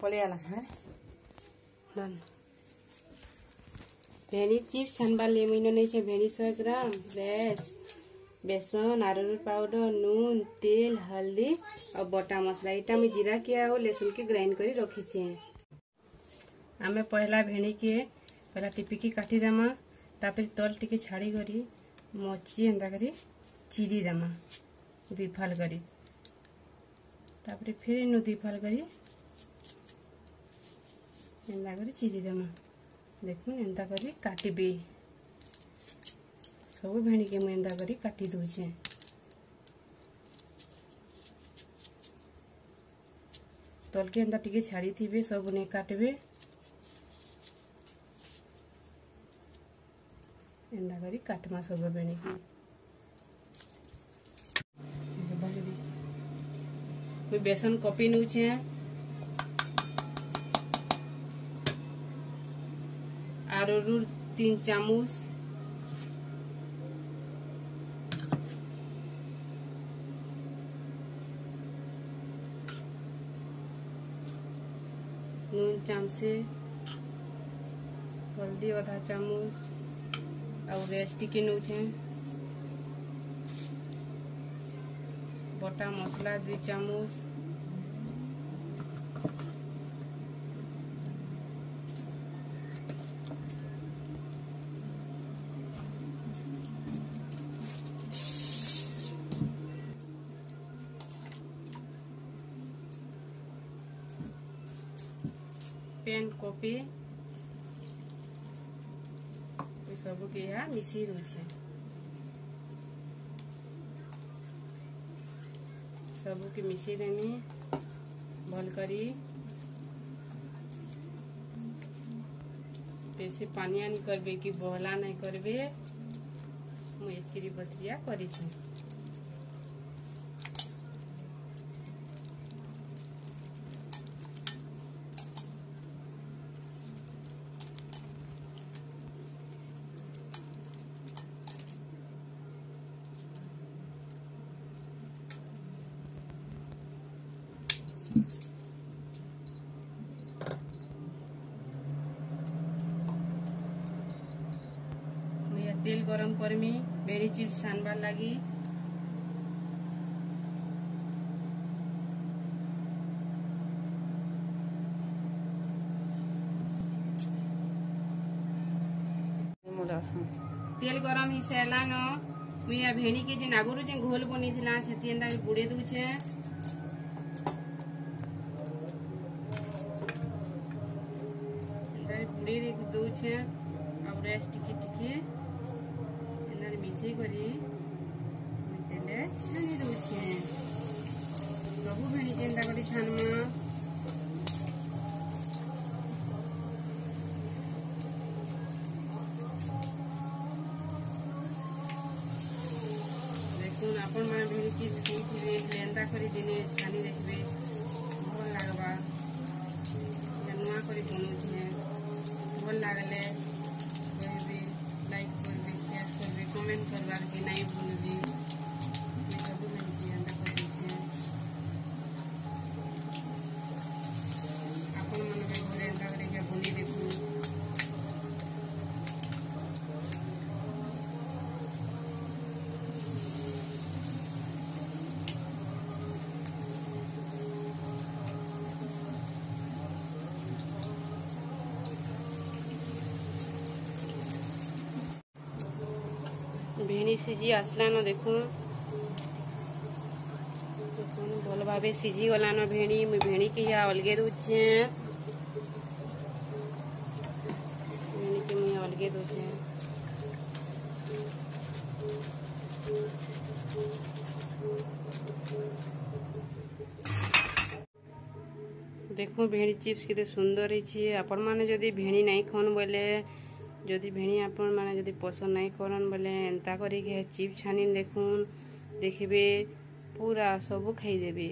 पले आला है डन भेणी चिप्स छानबार लिए मुई नहीं छे भेणी 100 ग्राम फ्रेश बेसन अरारोट पाउडर नून तेल हल्दी और बटा मसला इटा मुई जीरा किया और लहसुन के ग्राइंड करी रखी छे। आमे पहला भेणी के पहला टिपिकी काटी देमा तापर तल टिके छाड़ी करी मची एंदा करी चिरी देमा दुई फाल करी तापर फिर इनु दुई फाल करी एंदा करी चिरी देमा देखुन एंदा करी काटिबी सब भेणी के मुझे एंदा करी काटी दूचे तल के एंदा टिके छाड़ी थी सब नहीं काटबे एंदा करी काटमा सब भेणी के बेसन कपी नौचे अरारोट 3 चामच नून चामचे हल्दी आधा चामच और रेस्ट के नौचे बटा मसला 2 चामच पेन कॉपी सब के यहाँ मिसी दूचे सब के मिसी देमी भल करी बेसी पानिया नहीं करबे कि बहला नहीं करबे मुझे एतकी बतरिया करी छे। तेल गरम करमी भेणी चिप्स छानबार लगी तेल गरम ही सारा न मुझे भेणी के जेन आगुरु जेन घोल बनी थिला सेति एंदा बुड़े दूचे बुड़े दूचे और रेस्ट टिके मिसई करी तेले छानी दूचे सबू भेणी के एंदा करी छानमा देखुन आपण माने भेणी चिप्स खाइथिबे एंदा करी दिने छानी देखबे भल लागबा नुआ करी बनौछे भल लागले लाइक करबे शेयर करबे कमेंट करबार के नहीं भूलबे सब मिलके एंदा कर दीजिए आपण मन के घरे एंदा करे के बनी देखू भेणी सीझी आसलान देखून भल भाव सीझी गलान भेणी मुझे भेणी के यहाँ अलगे दूचे भेणी के मुझे अलगे दूचे देखो भेणी चिप्स केते सुंदर है आपण माने जदि भेणी नहीं खान बोले जदि भेणी आपण माने जदि पसंद नहीं करन बोले एंता करी चिप्स छानी देखुन देखिबे पूरा सब खाई देबे।